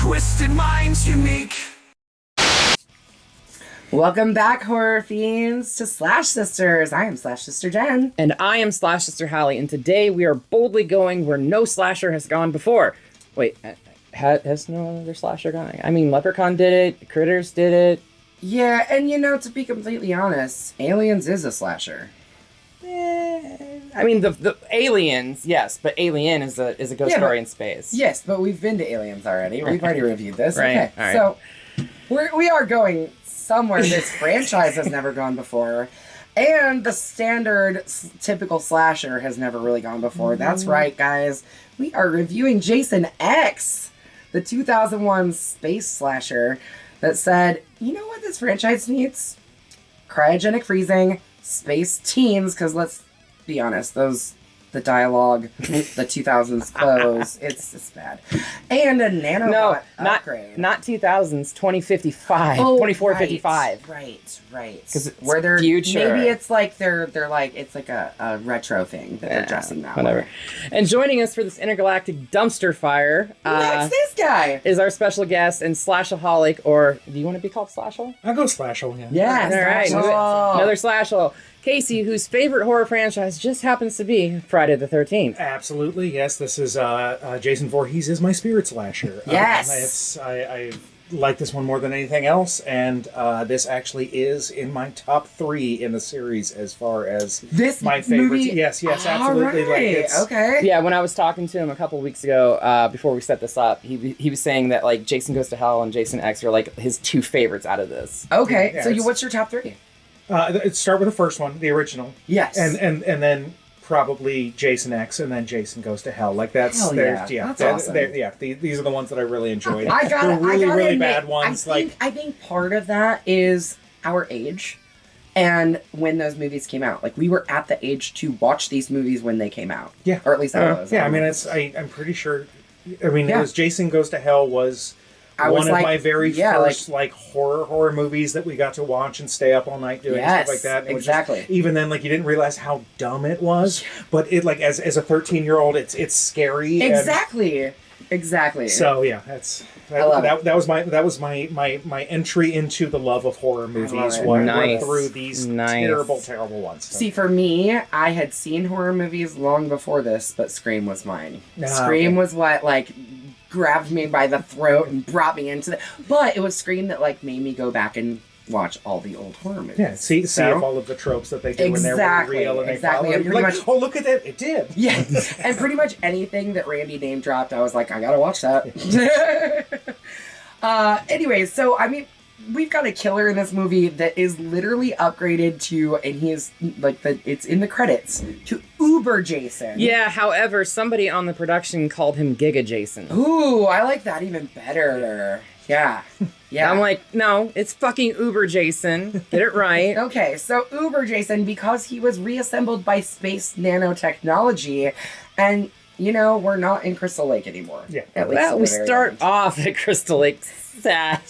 Twisted minds unique. Welcome back, horror fiends, to Slash Sisters. I am Slash Sister Jen. And I am Slash Sister Hallie, and today we are boldly going where no slasher has gone before. Wait, has no other slasher gone? I mean, Leprechaun did it, Critters did it. Yeah, and to be completely honest, Aliens is a slasher. I mean, the Aliens, yes, but Alien is a ghost story in space. Yes, but we've been to Aliens already. We've already reviewed this. Right, Okay, all right. So we are going somewhere this franchise has never gone before. And the standard typical slasher has never really gone before. That's right, guys. We are reviewing Jason X, the 2001 space slasher that said, you know what this franchise needs? Cryogenic freezing, space teens, because let's be honest, the dialogue, the 2000s clothes, it's bad. And a nanobot upgrade. Not 2000s, 2055, 2455. Right. Because it's where they're future. Maybe it's like they're like it's like a retro thing that they're dressing that whatever. way. And joining us for this intergalactic dumpster fire What's this guy? is our special guest and Slashaholic, or do you want to be called Slashhole? I'll go Slashhole, yeah. Yeah, All right, another Slashhole. Casey, whose favorite horror franchise just happens to be Friday the 13th. Absolutely, yes. This is Jason Voorhees is my spirit slasher. Yes. I like this one more than anything else, and this actually is in my top 3 in the series as far as This my favorites. movie? Yes, absolutely. All Like, right. it's, Okay. Yeah, when I was talking to him a couple weeks ago, before we set this up, he was saying that like Jason Goes to Hell and Jason X are like his 2 favorites out of this. Okay. Yeah, So it's- what's your top 3? Start with the first one, the original. Yes. And then probably Jason X, and then Jason Goes to Hell. Like that's Hell there's yeah. That's they're- awesome. these are the ones that I really enjoyed. I got the really really admit, bad ones. I think part of that is our age, and when those movies came out. Like we were at the age to watch these movies when they came out. Yeah. Or at least I was. Yeah, I don't mean, know. I'm pretty sure. I mean, Yeah. it was Jason Goes to Hell was one of my very first like horror movies that we got to watch and stay up all night doing and stuff like that. And it was just- exactly. even then, like you didn't realize how dumb it was, but it like as a 13-year-old, it's scary. and- Exactly. so yeah, I love that was my entry into the love of horror movies. it. Went Nice. through these Nice. terrible ones. So. See, for me, I had seen horror movies long before this, but Scream was mine. Ah, Scream okay. was what, like, grabbed me by the throat and brought me into the... But it was Scream that, like, made me go back and watch all the old horror movies. Yeah, see So- if all of the tropes that they do in there were Exactly, real and they exactly. follow. And You're pretty like, much- oh, look at that, it did. Yeah, and pretty much anything that Randy name dropped, I was like, I gotta watch that. Anyways, so, I mean, we've got a killer in this movie that is literally upgraded to, and he is, like, it's in the credits, to Uber Jason. Yeah, however, somebody on the production called him Giga Jason. Ooh, I like that even better. Yeah. Yeah. I'm like, no, it's fucking Uber Jason. Get it right. Okay, so Uber Jason, because he was reassembled by space nanotechnology, and, we're not in Crystal Lake anymore. Yeah. At least Well, at we the very start end. off at Crystal Lake somewhat.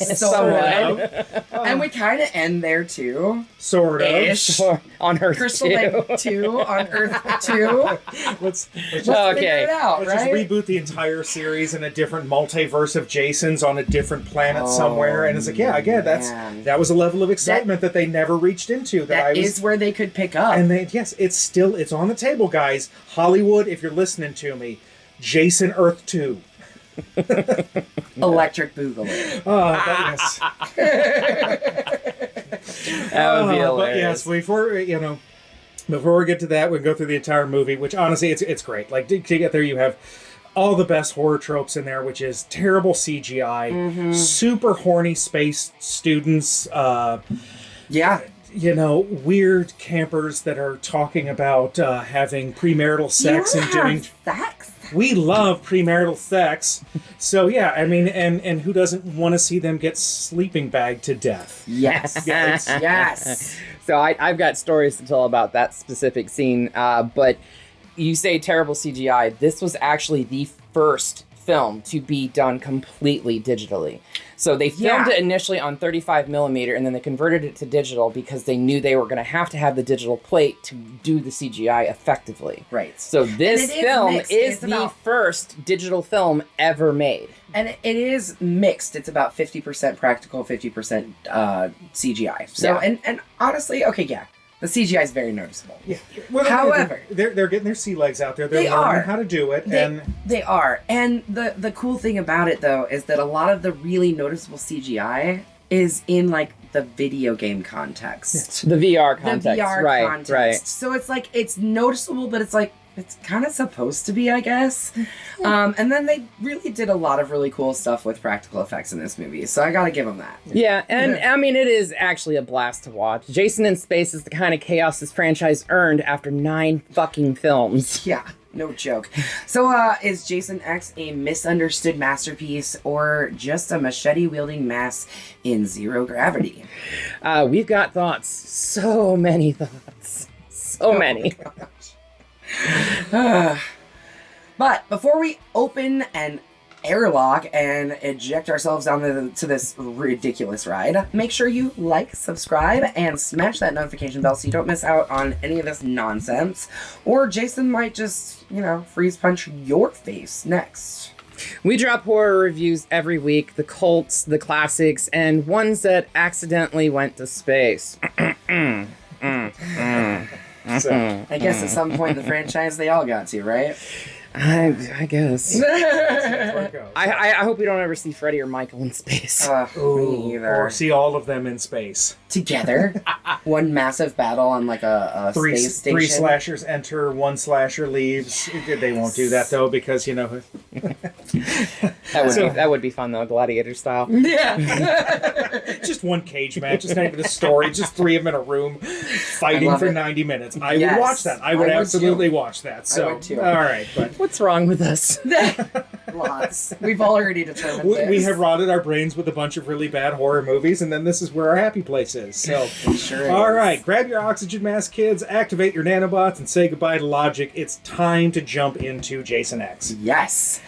And we kind of end there, too. Sort of. Ish. On Earth Crystal 2. Lake 2 on Earth 2. Let's Let's Okay. figure it out, just right? reboot the entire series in a different multiverse of Jasons on a different planet Oh, somewhere. And it's like, yeah, again, man. that was a level of excitement that they never reached into. That is where they could pick up. And yes, it's on the table, guys. Hollywood, if you're listening to me, Jason Earth 2. Electric Boogaloo. But yes. That would be But hilarious. yes, before we get to that, we can go through the entire movie, which honestly, it's great. Like to get there, you have all the best horror tropes in there, which is terrible CGI, super horny space students, Yeah. weird campers that are talking about having premarital sex and doing. sex? We love premarital sex, so yeah. I mean, and who doesn't want to see them get sleeping bagged to death? Yes. Yes. Yes. So I've got stories to tell about that specific scene, but you say terrible CGI. This was actually the first film to be done completely digitally. So they filmed Yeah. it initially on 35 millimeter, and then they converted it to digital because they knew they were going to have the digital plate to do the CGI effectively. Right. So this And it is film mixed. is It's the about- first digital film ever made. And it is mixed. It's about 50% practical, 50% CGI. So, Yeah. and honestly, okay, yeah. The CGI is very noticeable. Yeah. Well, However- they're getting their sea legs out there. They're They learning are. how to do it, They are. And the cool thing about it, though, is that a lot of the really noticeable CGI is in, like, the video game context. The VR The context, VR right, context. right. So it's like, it's noticeable, but it's like, it's kind of supposed to be, I guess. And then they really did a lot of really cool stuff with practical effects in this movie. So I gotta give them that. Yeah, and I mean, it is actually a blast to watch. Jason in Space is the kind of chaos this franchise earned after 9 fucking films. Yeah, no joke. So, is Jason X a misunderstood masterpiece or just a machete-wielding mass in zero gravity? We've got thoughts. So many thoughts. So many. But before we open an airlock and eject ourselves down to this ridiculous ride, make sure you like, subscribe, and smash that notification bell so you don't miss out on any of this nonsense. Or Jason might just, freeze punch your face next. We drop horror reviews every week, the cults, the classics, and ones that accidentally went to space. so I guess at some point in the franchise they all got to, right? I guess. that's where it goes. I hope we don't ever see Freddy or Michael in space. Me either. Or see all of them in space. Together, one massive battle on like a space station. Three slashers enter, one slasher leaves. They won't do that though because That would be fun though, gladiator style. Yeah. just one cage match. It's not even a story. Just 3 of them in a room fighting love for it. 90 minutes. I Yes, would watch that. I would I would absolutely too. watch that. So would too. all right, but What's wrong with us? Lots. We've already determined this. we have rotted our brains with a bunch of really bad horror movies, and then this is where our happy place is. So, Sure all is. right, grab your oxygen mask, kids, activate your nanobots, and say goodbye to logic. It's time to jump into Jason X. Yes.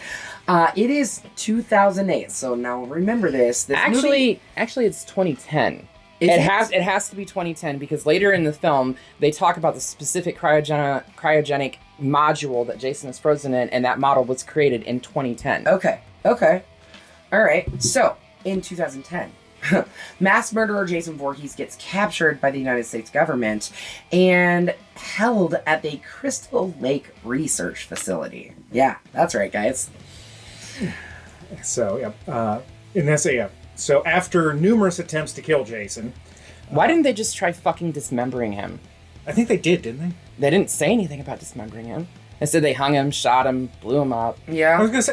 It is 2008, so now remember this. This movie, Actually, it's 2010. Is It it? has to be 2010 because later in the film they talk about the specific cryogenic module that Jason is frozen in, and that model was created in 2010. Okay. All right. So, in 2010, mass murderer Jason Voorhees gets captured by the United States government and held at the Crystal Lake Research Facility. Yeah, that's right, guys. So, so after numerous attempts to kill Jason, Why didn't they just try fucking dismembering him? I think they did, didn't they? They didn't say anything about dismembering him. Instead, they hung him, shot him, blew him up. I Yeah. was gonna say,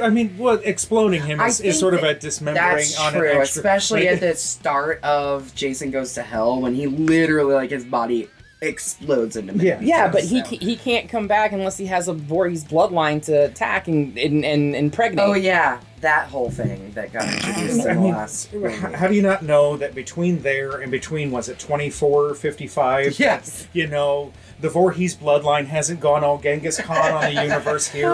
exploding him I is think sort of a that dismembering That's on true, an extra. especially like- at the start of Jason Goes to Hell when he literally, like, his body explodes into Yeah. millions. Yeah, but So- he can't come back unless he has a Voorhees bloodline to attack and impregnate. Oh, yeah. That whole thing that got introduced in the last movie. How do you not know that between there and between, was it 2455? Yes. The Voorhees bloodline hasn't gone all Genghis Khan on the universe here.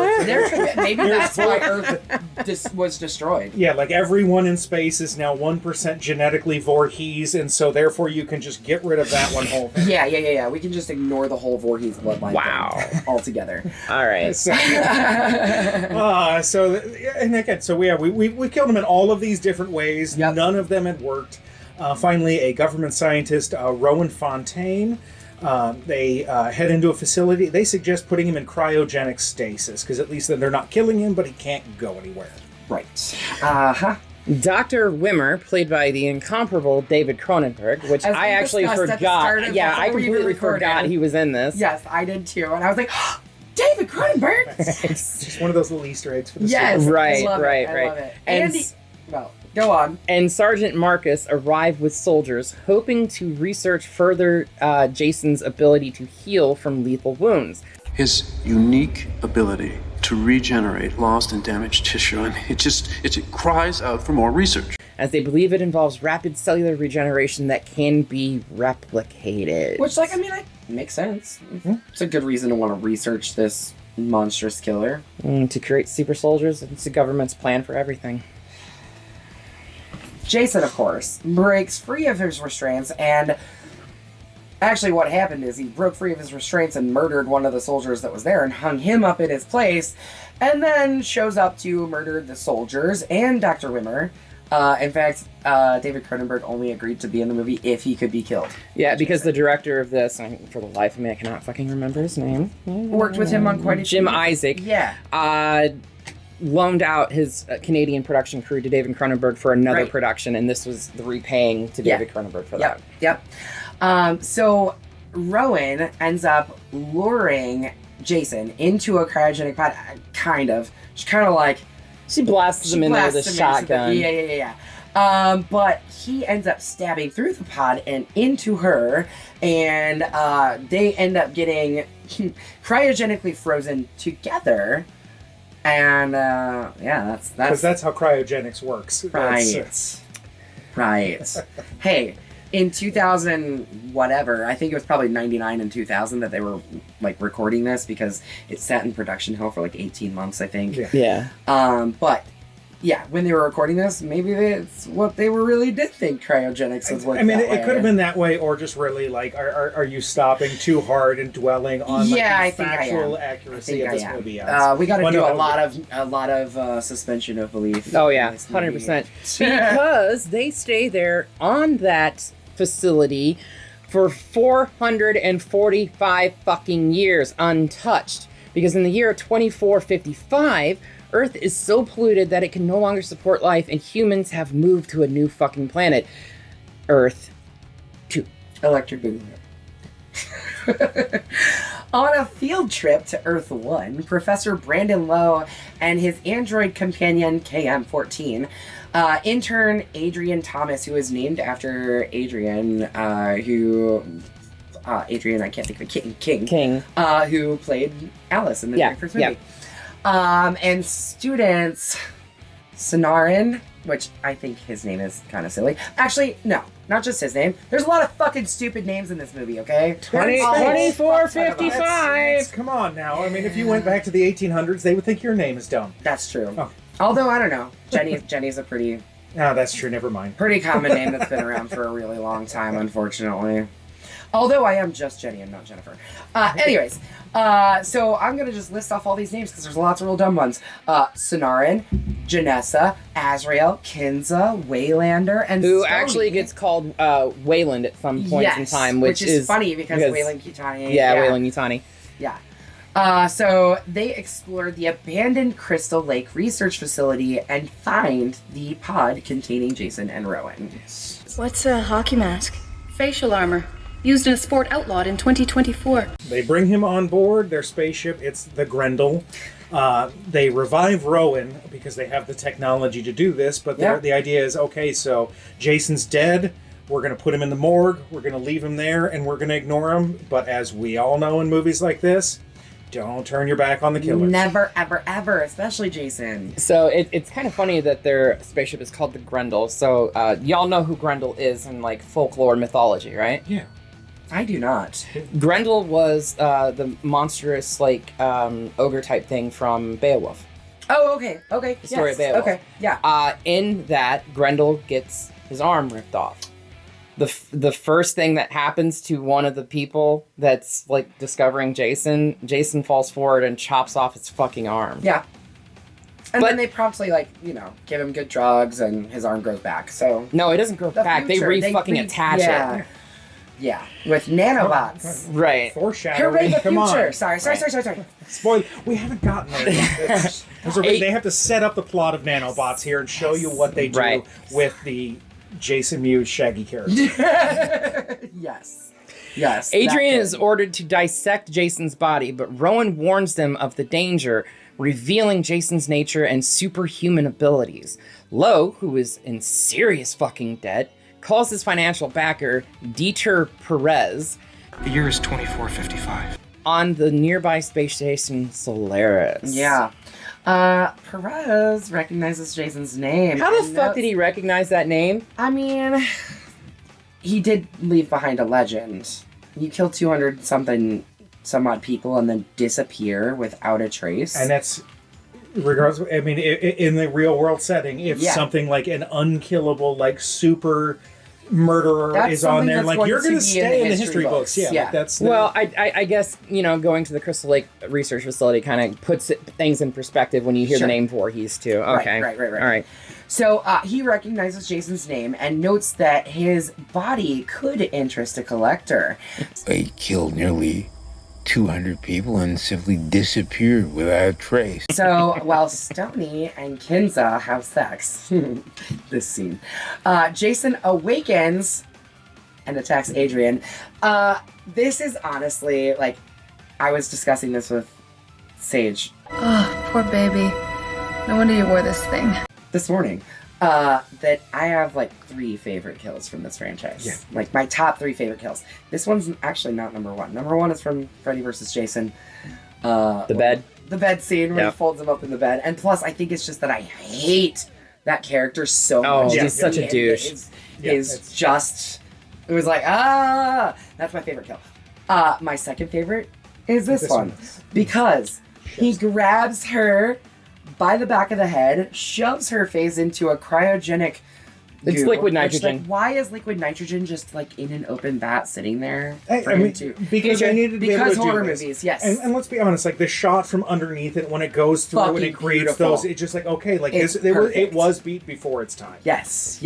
Maybe that's why Earth was destroyed. Yeah, like everyone in space is now 1% genetically Voorhees, and so therefore you can just get rid of that one whole thing. Yeah. We can just ignore the whole Voorhees bloodline Wow. thing altogether. All right. So, and again, so we killed him in all of these different ways. Yep. None of them had worked. Finally, a government scientist, Rowan Fontaine, they head into a facility. They suggest putting him in cryogenic stasis because at least then they're not killing him, but he can't go anywhere. Right. Uh-huh. Dr. Wimmer, played by the incomparable David Cronenberg, which As I we actually discussed at the forgot. start of- Yeah, I before we completely recorded. forgot he was in this. Yes, I did too. And I was like, David Cronenberg! It's just one of those little Easter eggs for the Yes. sequel. Right, I love right, it. right. I love it. And Andy. Well, go on. And Sergeant Marcus arrived with soldiers, hoping to research further Jason's ability to heal from lethal wounds. His unique ability to regenerate lost and damaged tissue, and it cries out for more research. As they believe it involves rapid cellular regeneration that can be replicated. Which, like, I mean, makes sense. It's a good reason to want to research this monstrous killer. To create super soldiers, it's the government's plan for everything. Jason, of course, breaks free of his restraints, and actually what happened is he broke free of his restraints and murdered one of the soldiers that was there and hung him up in his place, and then shows up to murder the soldiers and Dr. Wimmer. In fact, David Cronenberg only agreed to be in the movie if he could be killed. Yeah, because the director of this, for the life of me, I cannot fucking remember his name. Worked with him on quite a few. Jim Isaac. Yeah. Loaned out his Canadian production crew to David Cronenberg for another Right. production, and this was the repaying to David Cronenberg for that. Yep. So Rowan ends up luring Jason into a cryogenic pod, kind of. She's kind of like... She blasts him in there with a shotgun. Yeah. But he ends up stabbing through the pod and into her, and they end up getting cryogenically frozen together. And that's how cryogenics works. Right. Hey, in 2000 whatever, I think it was probably 99 and 2000 that they were like recording this, because it sat in production hell for like 18 months, I think. Yeah. But yeah, when they were recording this, maybe that's what they were really did think cryogenics was working. I mean, it could have been that way, or just really like, are you stopping too hard and dwelling on like, I the think factual I accuracy of this movie? We got to Well, do no, a lot of suspension of belief. Oh yeah, in this movie. 100%. Because they stay there on that facility for 445 fucking years untouched. Because in the year 2455, Earth is so polluted that it can no longer support life, and humans have moved to a new fucking planet. Earth 2. Electric Boogaloo. On a field trip to Earth 1, Professor Brandon Lowe and his android companion KM-14, intern Adrian Thomas, who is named after Adrian, Adrian, I can't think of it, King, who played Alice in the very first movie. Yeah. And students, Sonarin, which I think his name is kind of silly. Actually, no, not just his name. There's a lot of fucking stupid names in this movie, okay? 2455! Come on now. I mean, if you went back to the 1800s, they would think your name is dumb. That's true. Oh. Although, I don't know. Jenny's a pretty That's true. Never mind. common name that's been around for a really long time, unfortunately. Although I am just Jenny and not Jennifer. Anyways, so I'm going to just list off all these names because there's lots of real dumb ones. Sonarin, Janessa, Azrael, Kinza, Waylander, and Who Stony. actually gets called Wayland at some point in time, which is funny because Wayland Yutani. Wayland Yutani. Yeah. So they explored the abandoned Crystal Lake research facility and find the pod containing Jason and Rowan. What's a hockey mask? Facial armor. Used in a sport outlawed in 2024. They bring him on board their spaceship. It's the Grendel. They revive Rowan because they have the technology to do this, but the idea is, okay, so Jason's dead. We're going to put him in the morgue. We're going to leave him there, and we're going to ignore him. But as we all know in movies like this, don't turn your back on the killers. Never, ever, ever, especially Jason. So it's kind of funny that their spaceship is called the Grendel. So y'all know who Grendel is in like folklore mythology, right? Yeah. I do not. Grendel was the monstrous like ogre type thing from Beowulf. Oh, okay. Okay. The story of Beowulf. Okay. Yeah. In that, Grendel gets his arm ripped off. The first thing that happens to one of the people that's like discovering Jason falls forward and chops off his fucking arm. Yeah. And then they promptly, like, give him good drugs and his arm grows back. So No, it doesn't grow back. future, They fucking attach it. Yeah. With nanobots. Right. Foreshadowing. Hooray the Come future. on. Sorry. Spoil. We haven't gotten there yet. They have to set up the plot of nanobots here and show you what they do with the Jason Mewes Shaggy character. Yes. Yes. Adrian is ordered to dissect Jason's body, but Rowan warns them of the danger, revealing Jason's nature and superhuman abilities. Lowe, who is in serious fucking debt, calls his financial backer, Dieter Perez, The year is 2455. on the nearby space station Solaris. Yeah. Perez recognizes Jason's name. How the fuck did he recognize that name? I mean, he did leave behind a legend. You killed 200-something some odd people and then disappear without a trace. And that's regardless. I mean, in the real world setting, if something like an unkillable, like super murderer That's is on something there, that's like going you're to going be to stay in the history books. books. Yeah, like, that's the, Well, I guess, going to the Crystal Lake Research Facility kind of puts things in perspective when you hear Sure. the name Voorhees, too. Okay. Right. All right. So he recognizes Jason's name and notes that his body could interest a collector. He killed nearly 200 people and simply disappeared without a trace. So while Stoney and Kinza have sex, this scene, Jason awakens and attacks Adrian. This is honestly, like, I was discussing this with Sage Oh, poor baby. No wonder you wore this thing. this morning. That I have like 3 favorite kills from this franchise. Yeah. Like my top 3 favorite kills. This one's actually not number 1. Number 1 is from Freddy vs. Jason. The bed. The bed scene where Yeah. he folds him up in the bed. And plus, I think it's just that I hate that character so Oh, much. he's such a It douche. is just, it was like, that's my favorite kill. My second favorite is this one. Because he grabs her by the back of the head, shoves her face into a cryogenic It's goo, liquid which, nitrogen. like, why is liquid nitrogen just like in an open vat sitting there? I for him mean, to- because I needed to be able because to do horror this. movies, yes. And let's be honest, like the shot from underneath it when it goes through and Fucking it creates beautiful. those, it's just like, okay, like It's this, it perfect. was beat before its time. Yes.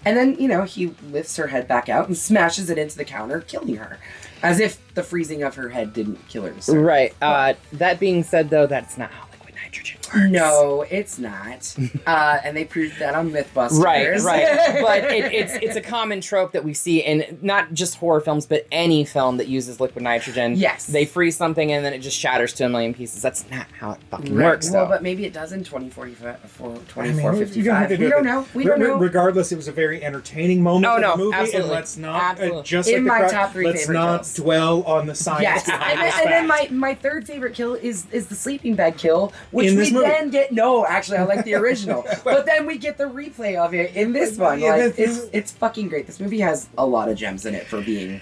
And then, he lifts her head back out and smashes it into the counter, killing her. As if the freezing of her head didn't kill her. to start. Right. That being said, though, that's not how liquid nitrogen works. No, it's not. And they proved that on Mythbusters. Right. But it's a common trope that we see in not just horror films, but any film that uses liquid nitrogen. Yes. They freeze something and then it just shatters to a million pieces. That's not how it fucking Right. works, Well, though. but maybe it does in 2455. I mean, you don't have to do We it. don't know. We don't know. Regardless, it was a very entertaining moment Oh, in no, the movie, absolutely. and let's not Absolutely. just In like my the top 3 let's favorite not kills. dwell on the science. Yes, behind and this then fact. my third favorite kill is the sleeping bag kill, which In we this movie. then get. No, actually, I like the original, but then we get the replay of it in this one. Yeah, Like this- it's fucking great. This movie has a lot of gems in it for being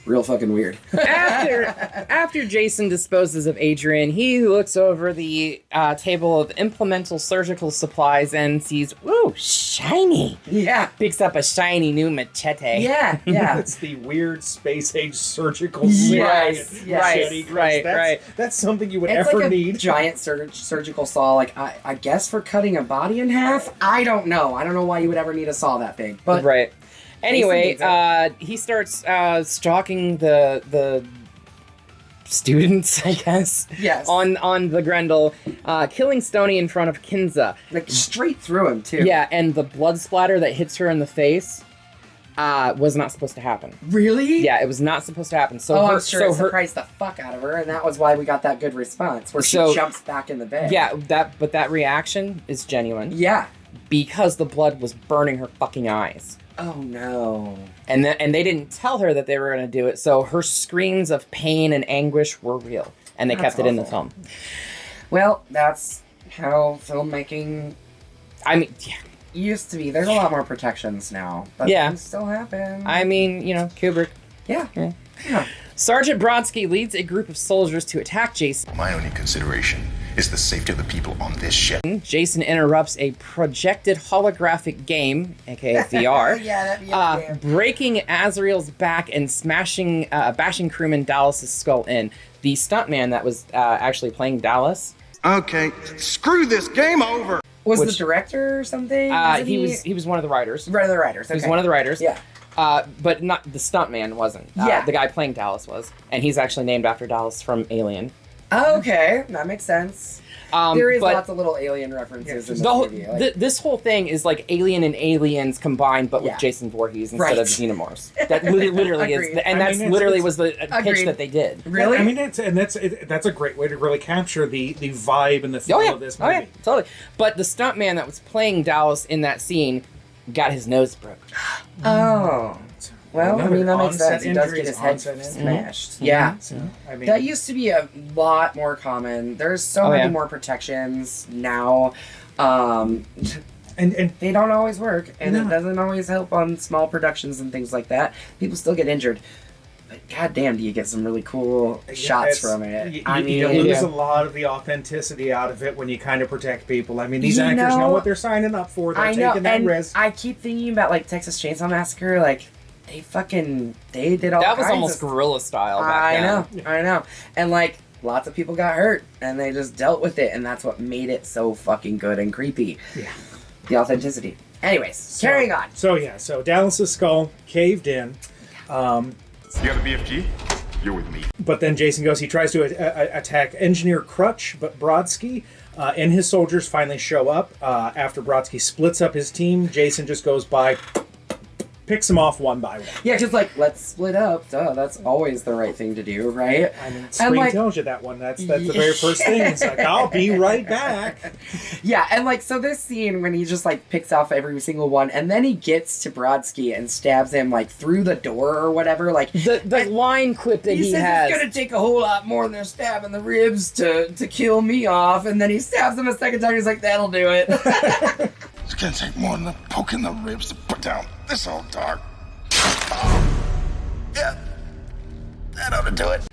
real fucking weird. After Jason disposes of Adrian, he looks over the table of implemental surgical supplies and sees, ooh, shiny. Yeah, Picks up a shiny new machete. yeah. It's the weird space age surgical Yes, swing yes. machete, 'cause Right. That's something you would It's ever like a need. giant surgical saw. Like I guess for cutting a body in half. I don't know. I don't know why you would ever need a saw that big. But Right. Anyway, needs he starts stalking the students, I guess. Yes. On the Grendel, killing Stoney in front of Kinza. like straight through him too. Yeah, and the blood splatter that hits her in the face was not supposed to happen. Really? Yeah, it was not supposed to happen. So Oh, her, I'm sure so it her, surprised the fuck out of her, and that was why we got that good response where she So- jumps back in the bed. yeah, that reaction is genuine Yeah. because the blood was burning her fucking eyes. Oh no. And they didn't tell her that they were going to do it, so her screams of pain and anguish were real, and they That's kept it in the awful. film. Well, that's how filmmaking I mean, yeah. used to be. There's a lot more protections now, but Yeah. things still happen. I mean, Kubrick. yeah. Yeah. Yeah. Sergeant Brodsky leads a group of soldiers to attack Jason. My only consideration is the safety of the people on this ship. Jason interrupts a projected holographic game, aka VR, Yeah, that'd be a breaking Azrael's back and bashing crewman Dallas's skull in. The stuntman that was actually playing Dallas, Okay, screw this, game over. Was the which- director or something? Wasn't he was one of the writers. Right of the writers. He was okay. one of the writers. Yeah. But not the stuntman wasn't. Yeah. The guy playing Dallas was, and he's actually named after Dallas from Alien. Oh, okay, that makes sense. There is but lots of little alien references in this the whole, movie. Like, this whole thing is like Alien and Aliens combined, but Yeah. with Jason Voorhees instead Right. of Xenomorphs. That literally is, Agreed. and I that's mean, literally it's- was the pitch Agreed. that they did. really? I mean, that's a great way to really capture the vibe and the feel Oh yeah, of this oh movie. yeah, totally. But the stuntman that was playing Dallas in that scene got his nose broken. Oh. Well, I mean, that makes Onset sense. He does injury get is his head onset injury. smashed. Yeah. So, I mean, That used to be a lot more common. There's so Oh, many yeah. more protections now. and They don't always work, and No. it doesn't always help on small productions and things like that. People still get injured. But goddamn, do you get some really cool shots from it? You lose a lot of the authenticity out of it when you kind of protect people. I mean, these actors know what they're signing up for. They're taking that risk. I keep thinking about like Texas Chainsaw Massacre, like they did all that was kinds almost of guerrilla style. Back then. I know, and like lots of people got hurt, and they just dealt with it, and that's what made it so fucking good and creepy. Yeah, the authenticity. Anyways, carrying on. So Dallas's skull caved in. You have a BFG? You're with me. But then Jason goes, he tries to attack Engineer Crutch, but Brodsky and his soldiers finally show up. After Brodsky splits up his team, Jason just goes by, picks them off one by one. Yeah, because like, let's split up. Duh, that's always the right thing to do, right? I mean, Scream tells you that one. That's the very first thing. It's like, I'll be right back. Yeah, and like, so this scene when he just like picks off every single one, and then he gets to Brodsky and stabs him like through the door or whatever. Like the line clip that he says has. It's gonna take a whole lot more than a stab in the ribs to kill me off, and then he stabs him a second time. He's like, that'll do it. It's gonna take more than a poke in the ribs to put down this old dog. Yeah, that ought to do it.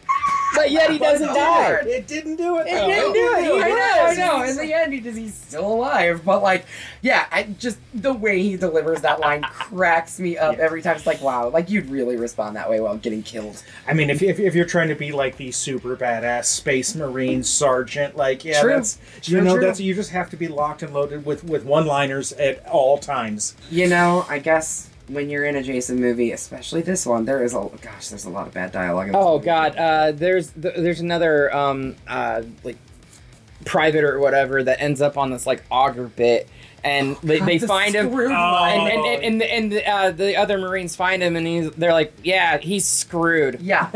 But yet he doesn't die. It didn't do it. It didn't do it. I know. In the end, he's still alive. But like, yeah, the way he delivers that line cracks me up every time. It's like, wow, like you'd really respond that way while getting killed. I mean, if you're trying to be like the super badass Space Marine sergeant, like True. that's you just have to be locked and loaded with one-liners at all times. You know, I guess. When you're in a Jason movie, especially this one, there's a lot of bad dialogue. In this movie. God, there's another like private or whatever that ends up on this like auger bit, and they find him, and the other Marines find him, and they're like, yeah, he's screwed. Yeah,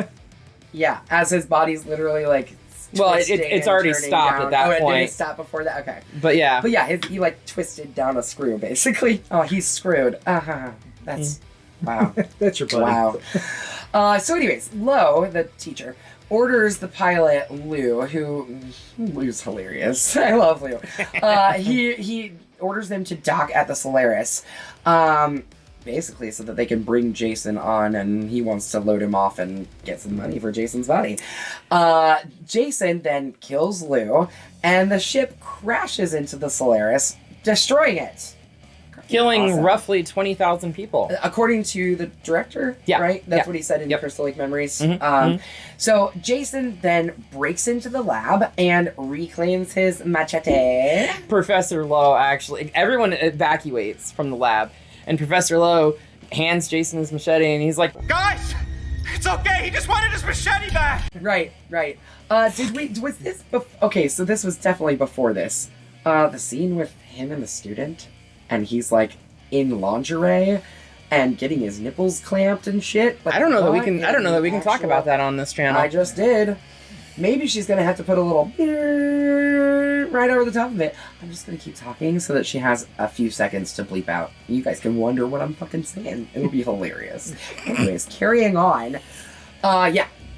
as his body's literally like. Well, it's already stopped down. at that point. Did it stop before that? Okay. But yeah, he like twisted down a screw basically. Oh, he's screwed. That's wow. That's your buddy. Wow. So, anyways, Lo, the teacher, orders the pilot Lou, Lou's hilarious. I love Lou. He orders them to dock at the Solaris. Basically, so that they can bring Jason on, and he wants to load him off and get some money for Jason's body. Jason then kills Lou, and the ship crashes into the Solaris, destroying it. Killing roughly 20,000 people. According to the director, right? That's what he said in Crystal Lake Memories. So Jason then breaks into the lab and reclaims his machete. Professor Lo, actually, everyone evacuates from the lab, and Professor Lo hands Jason his machete, and he's like, Guys, it's okay. He just wanted his machete back. Right. Was this okay, so this was definitely before this. The scene with him and the student, and he's like in lingerie and getting his nipples clamped and shit. But I don't know that we can talk about that on this channel. I just did. Maybe she's gonna have to put a little right over the top of it. I'm just gonna keep talking so that she has a few seconds to bleep out. You guys can wonder what I'm fucking saying. It'll be hilarious. Anyways, carrying on.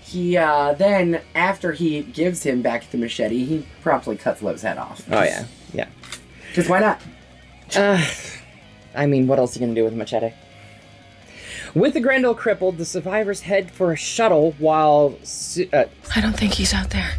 He then, after he gives him back the machete, he promptly cuts Lo's head off. Oh yeah. Because why not? I mean, what else are you gonna do with a machete? With the Grendel crippled, the survivors head for a shuttle while... I don't think he's out there.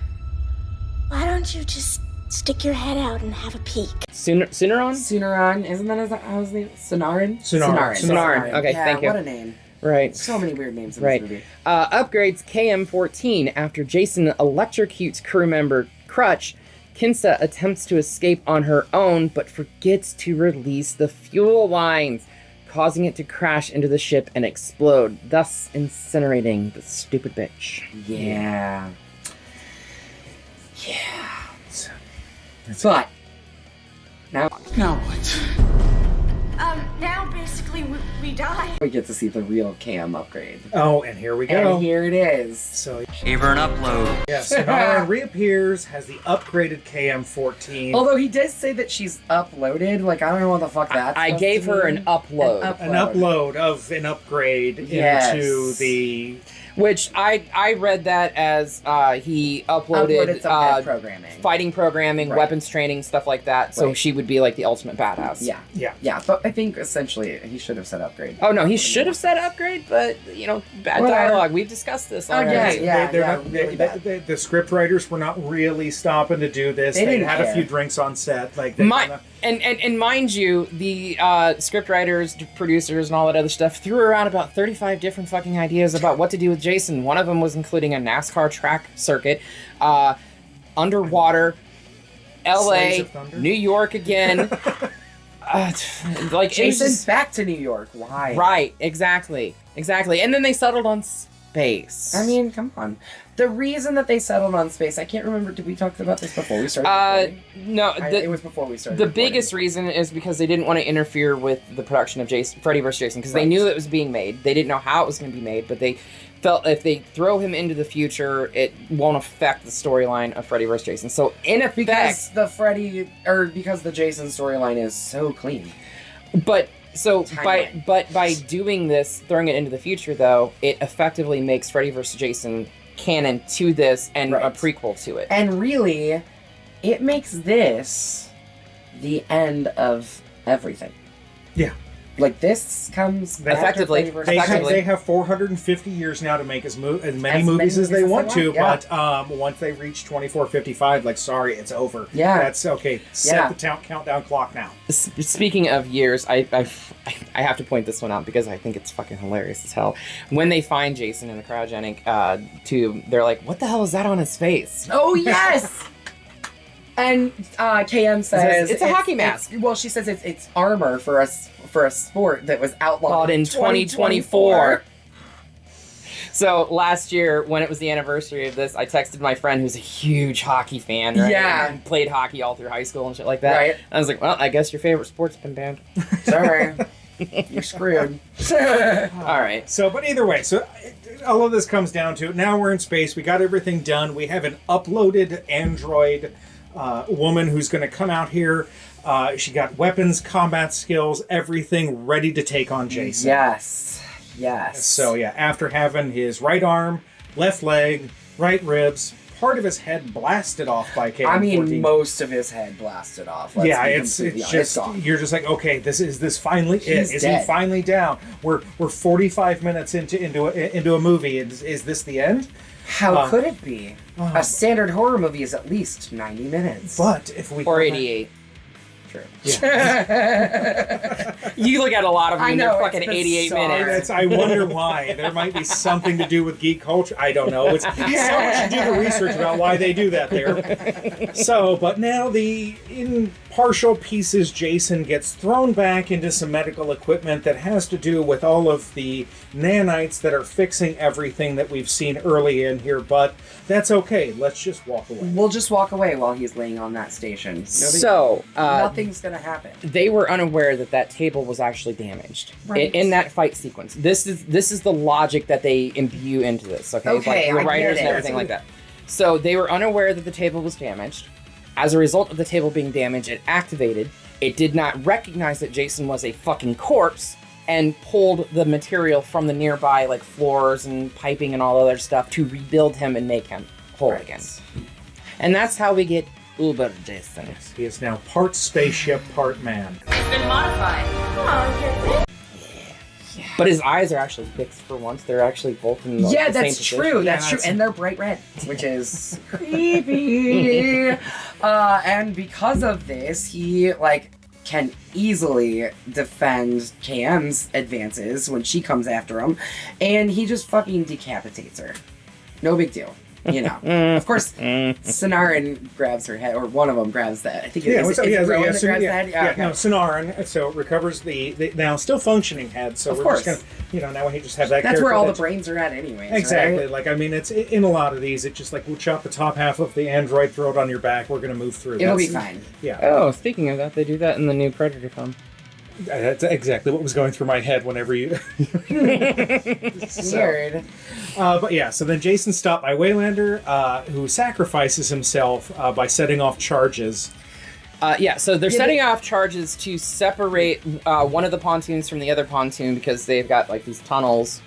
Why don't you just stick your head out and have a peek? Suneron? Suneron, isn't that his name? Sonarin? Sonarin. Okay, yeah, thank you. What a name. Right. So many weird names in this movie. Upgrades KM-14 after Jason electrocutes crew member Crutch. Kinsa attempts to escape on her own, but forgets to release the fuel lines, causing it to crash into the ship and explode, thus incinerating the stupid bitch. Yeah. But now what? Now basically we die. We get to see the real cam upgrade. Oh, and here we go. And here it is. So Gave her an upload. yeah, Sonarin reappears, has the upgraded KM-14. Although he did say that she's uploaded, like I don't know what the fuck that's. I gave her an upload. An upload of an upgrade into the... Which I read that as he uploaded some kind of programming. Fighting programming, weapons training, stuff like that. So she would be like the ultimate badass. Yeah. But I think essentially Actually, he should have said upgrade. Oh no, he should have said upgrade, but you know, bad Well, dialogue. We've discussed this already. The script writers were not really stopping to do this. They They didn't had a care. few drinks on set. Like they kinda- And mind you, the script writers, producers, and all that other stuff threw around about 35 different fucking ideas about what to do with Jason. One of them was including a NASCAR track circuit, underwater, Slaves L.A., of Thunder? New York again. Like Jason's Jason's back to New York. Why? right, exactly. And then they settled on space. I mean, come on. The reason that they settled on space, I can't remember. Did we talk about this before we started? Recording? no, It was before we started. The recording. biggest reason is because they didn't want to interfere with the production of Freddy vs. Jason, because they Right. knew it was being made. They didn't know how it was going to be made, but they felt if they throw him into the future, it won't affect the storyline of Freddy vs. Jason. So in effect, because because the Jason storyline is so clean. but so Timeline. by doing this, throwing it into the future, though, it effectively makes Freddy vs. Jason canon to this and a Right. prequel to it. And really, it makes this the end of everything. Yeah. Like, this comes Effectively. after Freddy They versus have, Jason. they have 450 years now to make as many As many movies as they movies want as to, they want, but once they reach 2455, like, sorry, it's over. Yeah. That's okay. Set Yeah. the countdown clock now. Speaking of years, I have to point this one out because I think it's fucking hilarious as hell. When they find Jason in the cryogenic tube, they're like, "What the hell is that on his face?" Oh, yes! And KM says It's a hockey mask. Well, she says it's armor for a sport that was outlawed In 2024. So last year, when it was the anniversary of this, I texted my friend who's a huge hockey fan, right? Yeah. And played hockey all through high school and shit like that. Right. I was like, well, I guess your favorite sport's been banned. Sorry. You're screwed. All right. So, but either way, so all of this comes down to now we're in space. We got everything done. We have an uploaded android woman who's going to come out here. She got weapons, combat skills, everything ready to take on Jason. Yes. Yes. So yeah, after having his right arm, left leg, right ribs, part of his head blasted off by KM-14. I mean, most of his head blasted off. Let's Yeah, be it's completely honest. just gone. you're just like, okay, is this finally He's it? Is dead. he finally down? We're 45 minutes into a movie. Is this the end? How could it be? A standard horror movie is at least 90 minutes. But if we Or 88. True. You look at a lot of them I and know, they're it's fucking 88 bizarre. minutes. I wonder why. There might be something to do with geek culture. I don't know. Someone should do the research about why they do that there. So, but now in partial pieces, Jason gets thrown back into some medical equipment that has to do with all of the nanites that are fixing everything that we've seen early in here, but that's okay. Let's just walk away. We'll just walk away while he's laying on that station. So, nothing's gonna happen. they were unaware that table was actually damaged Right. in that fight sequence. This is the logic that they imbue into this. Okay, Okay, like I the writers get and it. everything like that. So they were unaware that the table was damaged. As a result of the table being damaged, it activated. It did not recognize that Jason was a fucking corpse and pulled the material from the nearby like floors and piping and all other stuff to rebuild him and make him whole Right. again. And that's how we get Uber Jason. He is now part spaceship, part man. But his eyes are actually fixed for once. They're actually both in the Yeah, the same that's position. true. That's Yeah, true. that's- And they're bright red, which is creepy. And because of this, he can easily defend KM's advances when she comes after him, and he just fucking decapitates her. No big deal. You know, of course, Sonarin grabs her head, or one of them grabs that. I think it is. Is it Rowan that grabs the head? Okay. No, Sonarin. So it recovers the now still functioning head. So Of we're course. just gonna, now we just have that. That's where character all the that's- brains are at, anyways. Exactly. Right? Like I mean, it's in a lot of these. It's just like we'll chop the top half of the android, throw it on your back. We're gonna move through. It'll be That's- fine. Yeah, Oh, speaking of that, they do that in the new Predator film. that's exactly what was going through my head whenever you. Weird. But yeah, so then Jason's stopped by Waylander, who sacrifices himself by setting off charges. So they're setting off charges to separate one of the pontoons from the other pontoon because they've got like these tunnels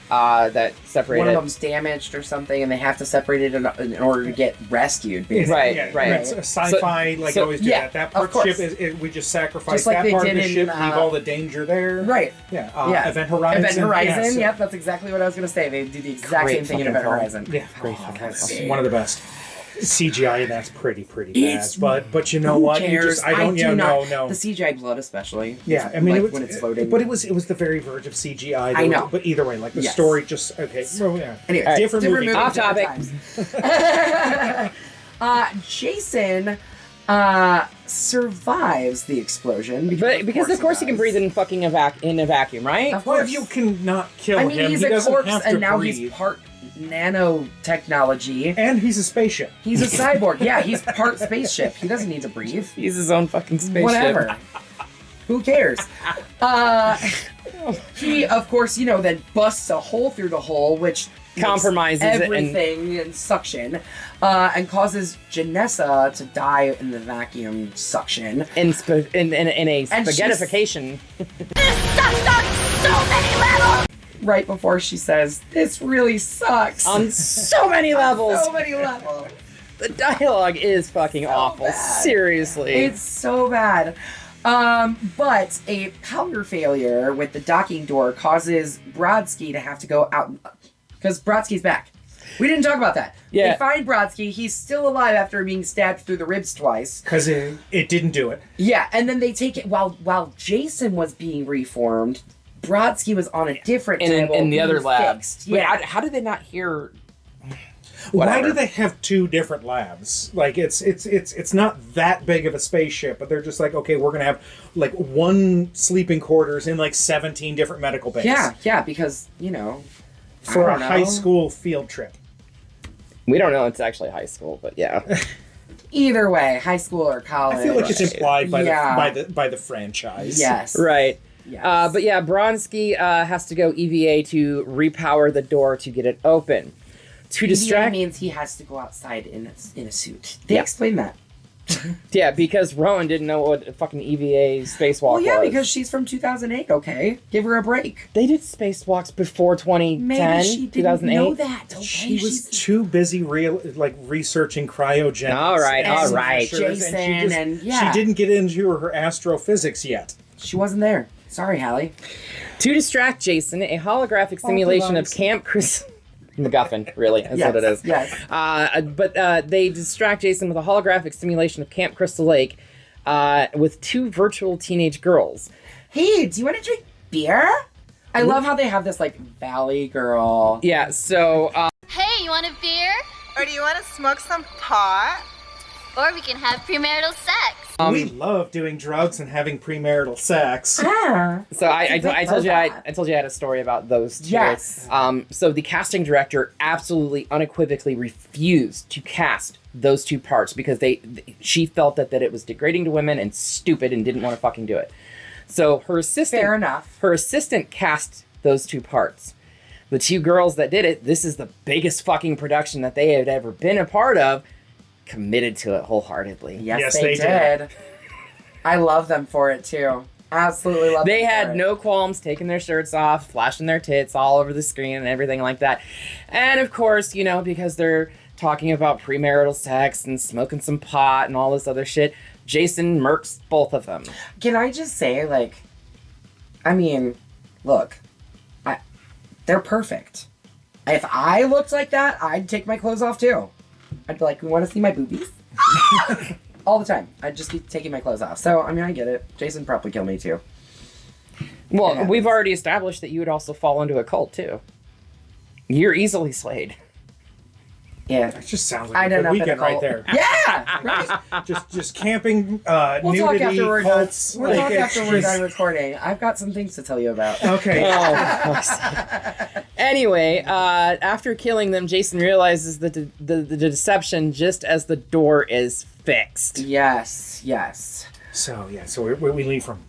that separate One it. of them's damaged or something, and they have to separate it in order to get rescued. Basically. Right, Yeah, right. It's a sci-fi, always do yeah, that. That of part course. ship we just sacrifice Just like that they part of did the in, ship, leave all the danger there. Right. Yeah. Event Horizon. Event Horizon. Yeah, so- Yep, that's exactly what I was going to say. They do the exact Great same thing in fucking Event film. Horizon. Yeah, Great that's one of the best. CGI and that's pretty bad. But you know Who what? cares? I don't. do not. No. The CGI blood, especially. Yeah, I mean, like it was, when it's floating. but it was the very verge of CGI. I know. But either way, like the Yes. story just okay. Well, yeah. Anyway, different movie. Off topic. Jason survives the explosion Because of course he can breathe in fucking a vacuum, right? Of Well, course. if you cannot kill I mean, him, he's he a doesn't corpse, have to and now breathe. he's part nanotechnology. And he's a spaceship. He's a cyborg. Yeah, he's part spaceship. He doesn't need to breathe. He's his own fucking spaceship. Whatever. Who cares? He, of course, then busts a hole through the hole, which makes Compromises it and- everything and suction, and causes Janessa to die in the vacuum suction. In a And she's- spaghettification. Right before she says, "This really sucks." On so many levels. So many levels. The dialogue is fucking awful. bad. Seriously. It's so bad. But a power failure with the docking door causes Brodsky to have to go out because Brodsky's back. We didn't talk about that. Yeah. They find Brodsky. He's still alive after being stabbed through the ribs twice. Because it didn't do it. Yeah, and then they take it while Jason was being reformed. Brodsky was on a different table in the other being lab. fixed. Wait, Yeah. how did they not hear? Why Whatever. do they have two different labs? Like it's not that big of a spaceship, but they're just like, okay, we're gonna have like one sleeping quarters in like 17 different medical bays. Yeah, because For I a don't high know. school field trip. We don't know. It's actually high school, but yeah. Either way, high school or college. I feel like it's implied by Yeah. by the franchise. Yes. Right. Yes. But yeah, Bronsky has to go EVA to repower the door to get it open. To EVA distract. means he has to go outside in a suit. They Yeah. explain that. Yeah, because Rowan didn't know what a fucking EVA spacewalk Well, yeah, was. because she's from 2008. Okay, give her a break. They did spacewalks before 2010, Maybe she didn't 2008. know that. Okay, She was she's too busy researching cryogenics. All right, and all right. pressures, Jason and yeah. She didn't get into her astrophysics yet. She wasn't there. Sorry, Hallie. To distract Jason, a holographic simulation of device. Camp Chris. MacGuffin, really, that's what it is. Yes. But they distract Jason with a holographic simulation of Camp Crystal Lake with two virtual teenage girls. Hey, do you want to drink beer? I love how they have this like Valley Girl. Yeah, so Hey, you want a beer? Or do you want to smoke some pot? Or we can have premarital sex. We love doing drugs and having premarital sex. Ah. So I told you that. I told you I had a story about those two. Yes. So the casting director absolutely unequivocally refused to cast those two parts because she felt that it was degrading to women and stupid and didn't want to fucking do it. So her assistant Fair enough. Her assistant cast those two parts. The two girls that did it, this is the biggest fucking production that they had ever been a part of, committed to it wholeheartedly. Yes, they did. I love them for it too. Absolutely love They them had for it. no qualms taking their shirts off, flashing their tits all over the screen and everything like that. And of course, because they're talking about premarital sex and smoking some pot and all this other shit, Jason murks both of them. Can I just say, look, they're perfect. If I looked like that, I'd take my clothes off too. I'd be like, "We want to see my boobies?" All the time. I'd just be taking my clothes off. So, I get it. Jason probably killed me too. Well, Yeah. we've already established that you would also fall into a cult too. You're easily swayed. Yeah. That just sounds I like a don't good know. weekend right there. Yeah! Right? Just camping, We'll talk nudity, after we're done. cults. We'll talk it's after we're just- done recording. I've got some things to tell you about. Okay. Anyway, after killing them, Jason realizes the deception just as the door is fixed. Yes. So we leave from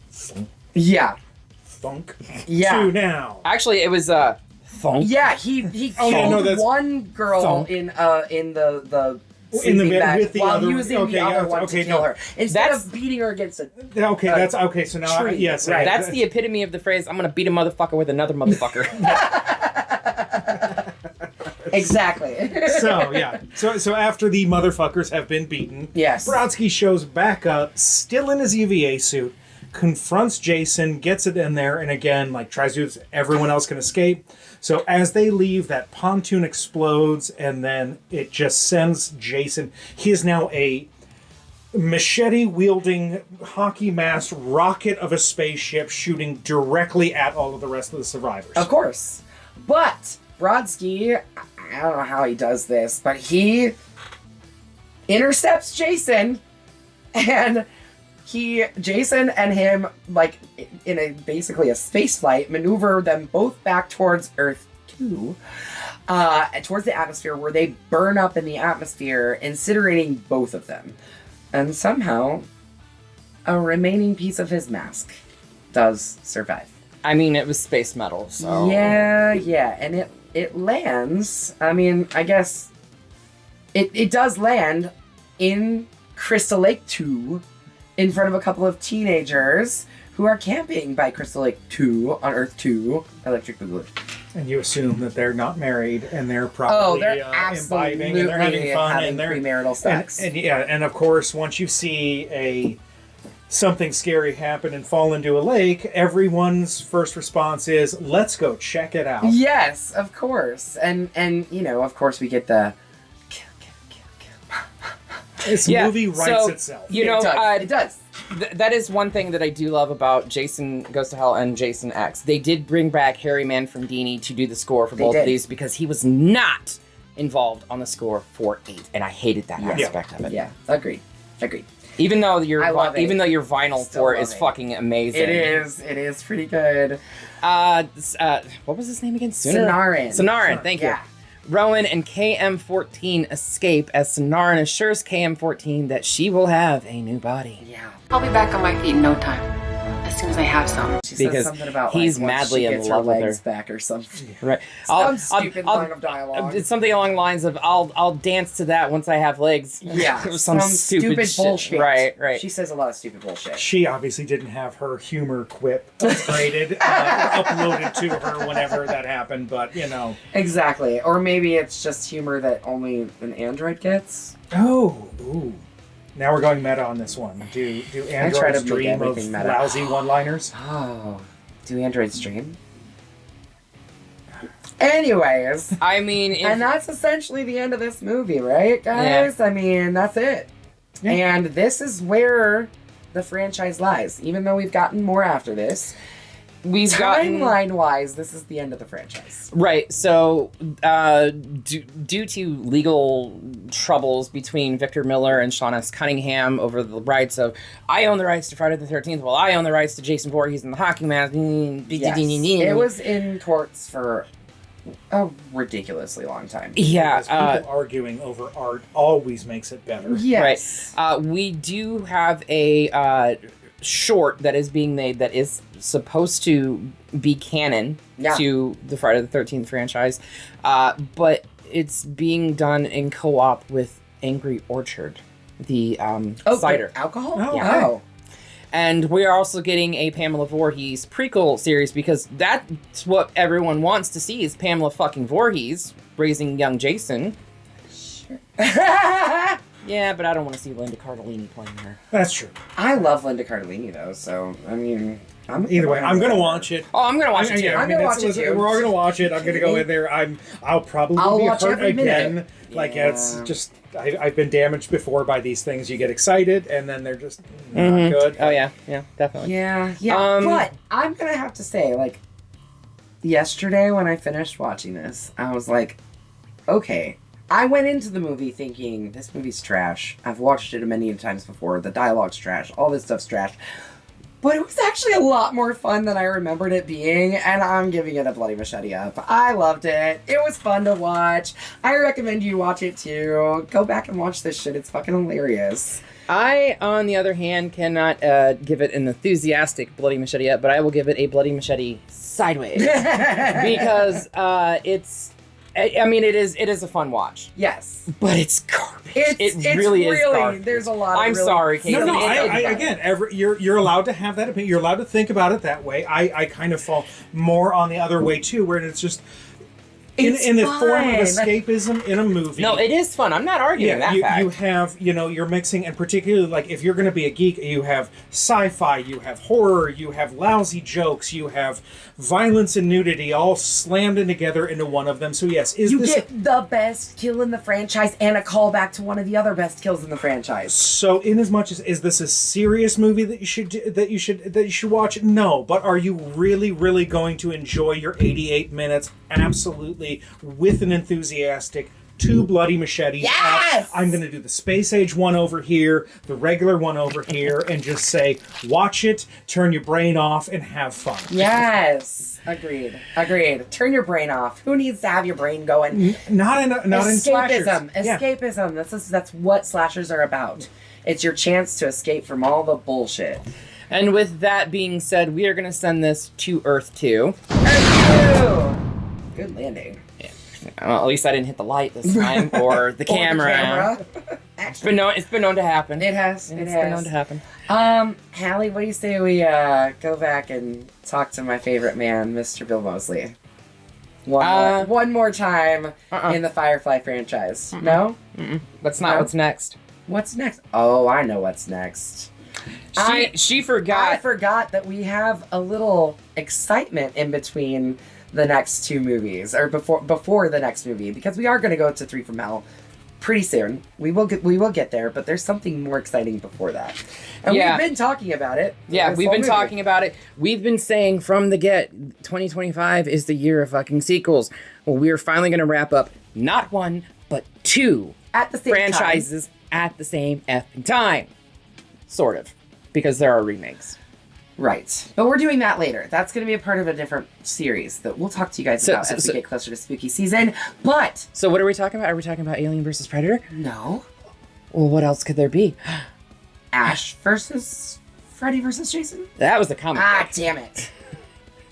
Yeah. funk Yeah. to now. Actually, it was thunk. Yeah, he Oh, yeah, killed no, that's- one girl Thunk. in the In the sleeping bed bag with the while other- using okay, the other yeah, one okay, to kill no. her instead That's- of beating her against it. Okay, that's okay. So now, tree. yes, Right. That's the epitome of the phrase, I'm gonna beat a motherfucker with another motherfucker. Exactly. So yeah. So after the motherfuckers have been beaten, Yes. Brodsky shows back up, still in his EVA suit, confronts Jason, gets it in there, and again, like tries to do this, everyone else can escape. So as they leave, that pontoon explodes, and then it just sends Jason. He is now a machete-wielding, hockey-masked rocket of a spaceship shooting directly at all of the rest of the survivors. Of course. But Brodsky, I don't know how he does this, but he intercepts Jason, and Jason and him, like, in a basically a space flight, maneuver them both back towards Earth 2, towards the atmosphere, where they burn up in the atmosphere, incinerating both of them. And somehow, a remaining piece of his mask does survive. I mean, it was space metal, so... Yeah, and it lands, I mean, I guess, it does land in Crystal Lake 2, in front of a couple of teenagers who are camping by Crystal Lake 2 on Earth 2, Electric Boogaloo. And you assume that they're not married, and they're probably imbibing, and they're having fun, and they're premarital sex. And of course, once you see something scary happen and fall into a lake, everyone's first response is, let's go check it out. Yes, of course. And you know, of course we get the kill. This movie writes itself. You know, it does. That is one thing that I do love about Jason Goes to Hell and Jason X. They did bring back Harry Manfredini to do the score for both of these because he was not involved on the score for 8, and I hated that aspect of it. Yeah, agreed. Even though your vinyl for it is fucking amazing. It is pretty good. What was his name again? Sonarin, thank you. Rowan and KM14 escape as Sonarin assures KM14 that she will have a new body. Yeah. I'll be back on my feet in no time. As soon as I have some. She says something about he's like, madly in love with her. Back or something. Right. Some stupid line of dialogue. It's something along the lines of I'll dance to that once I have legs. Yeah. some stupid bullshit. Shit. Right. She says a lot of stupid bullshit. She obviously didn't have her humor quip upgraded, uploaded to her whenever that happened, but you know. Exactly. Or maybe it's just humor that only an android gets. Oh, ooh. Now we're going meta on this one. Do androids dream of lousy one-liners? Oh, do androids dream? Anyways, I mean, and that's essentially the end of this movie, right, guys? Yeah. I mean, that's it. Yeah. And this is where the franchise lies. Even though we've gotten more after this, timeline-wise, this is the end of the franchise. Right. So, due to legal troubles between Victor Miller and Sean S. Cunningham over the rights of, I own the rights to Friday the 13th, well, I own the rights to Jason Voorhees and the hockey mask. Yes. It was in courts for a ridiculously long time. Yeah. People arguing over art always makes it better. Yes. Right. We do have a short that is being made that is supposed to be canon to the Friday the 13th franchise, but it's being done in co-op with Angry Orchard, the cider. Alcohol? Oh, yeah. Oh. And we are also getting a Pamela Voorhees prequel series because that's what everyone wants to see is Pamela fucking Voorhees raising young Jason. Sure. Yeah, but I don't want to see Linda Cardellini playing her. That's true. I love Linda Cardellini though, so I mean, either way, I'm gonna watch it. Oh, I'm gonna watch it too. I'm gonna watch it too. We're all gonna watch it. I'm gonna go in there. I'll probably be hurt again. Like it's just I've been damaged before by these things. You get excited and then they're just not good. Oh yeah, definitely. Yeah. But I'm gonna have to say, like, yesterday when I finished watching this, I was like, okay. I went into the movie thinking, this movie's trash. I've watched it many times before. The dialogue's trash. All this stuff's trash. But it was actually a lot more fun than I remembered it being, and I'm giving it a bloody machete up. I loved it. It was fun to watch. I recommend you watch it too. Go back and watch this shit. It's fucking hilarious. I, on the other hand, cannot give it an enthusiastic bloody machete up, but I will give it a bloody machete sideways. Because it's... I mean, it is a fun watch. Yes. But it's garbage. It's really is garbage. There's a lot of I'm sorry, Casey. No, again, you're allowed to have that opinion. You're allowed to think about it that way. I kind of fall more on the other way, too, where it's just... in the form of fun. escapism in a movie. No, it is fun. I'm not arguing that fact. you have, you're mixing, and particularly, like, if you're going to be a geek, you have sci-fi, you have horror, you have lousy jokes, you have violence and nudity all slammed in together into one of them. So yes, You get the best kill in the franchise and a callback to one of the other best kills in the franchise. So, in as much as is this a serious movie that you should watch? No, but are you really going to enjoy your 88 minutes absolutely with an enthusiastic two bloody machetes? Yes! I'm going to do the space age one over here, the regular one over here, and just say, watch it, turn your brain off, and have fun. Yes. Agreed. Turn your brain off. Who needs to have your brain going? Not in slashers. Escapism. That's what slashers are about. It's your chance to escape from all the bullshit. And with that being said, we are going to send this to Earth 2. Earth 2! Good landing. Well, at least I didn't hit the light this time, or the camera. It's been known to happen. It has. It's been known to happen. Hallie, what do you say we go back and talk to my favorite man, Mr. Bill Moseley? One more time in the Firefly franchise. No? That's not what's next. What's next? Oh, I know what's next. She forgot. I forgot that we have a little excitement in between the next two movies, or before the next movie, because we are going to go to 3 from Hell pretty soon. We will get there, but there's something more exciting before that. And we've been talking about it. Yeah, we've been talking about it. We've been saying from the get, 2025 is the year of fucking sequels. Well, we're finally going to wrap up not one, but 2 at the same franchises at the same effing time. Sort of. Because there are remakes. Right. But we're doing that later. That's going to be a part of a different series that we'll talk to you guys about as we get closer to spooky season. But... So what are we talking about? Are we talking about Alien vs. Predator? No. Well, what else could there be? Ash versus Freddy versus Jason? That was the comic book. Damn it.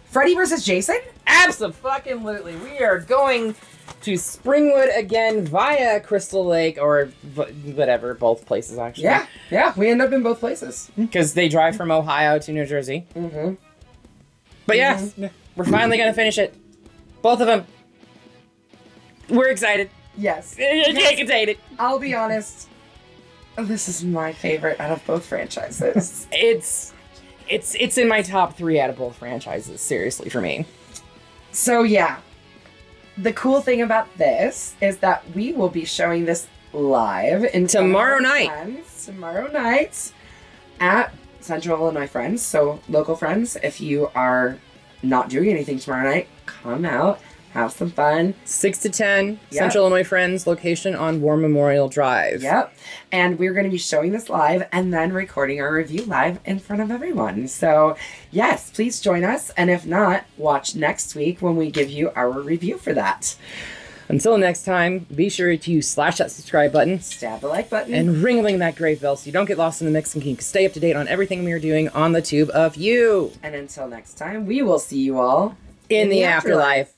Freddy versus Jason? Abso-fucking-lutely. We are going to Springwood again via Crystal Lake, or whatever, both places actually. Yeah, we end up in both places. Because they drive from Ohio to New Jersey. Mm-hmm. But yes, we're finally going to finish it. Both of them. We're excited. Yes. Can't contain it. I'll be honest. This is my favorite out of both franchises. It's in my top 3 out of both franchises, seriously, for me. So yeah. The cool thing about this is that we will be showing this live in tomorrow night at Central Illinois Friends. So local friends, if you are not doing anything tomorrow night, come out, have some fun. 6 to 10, Central Illinois Friends, location on War Memorial Drive. Yep. And we're going to be showing this live and then recording our review live in front of everyone. So yes, please join us. And if not, watch next week when we give you our review for that. Until next time, be sure to slash that subscribe button, stab the like button, and ring that gray bell so you don't get lost in the mix and can stay up to date on everything we are doing on the tube of you. And until next time, we will see you all in the afterlife.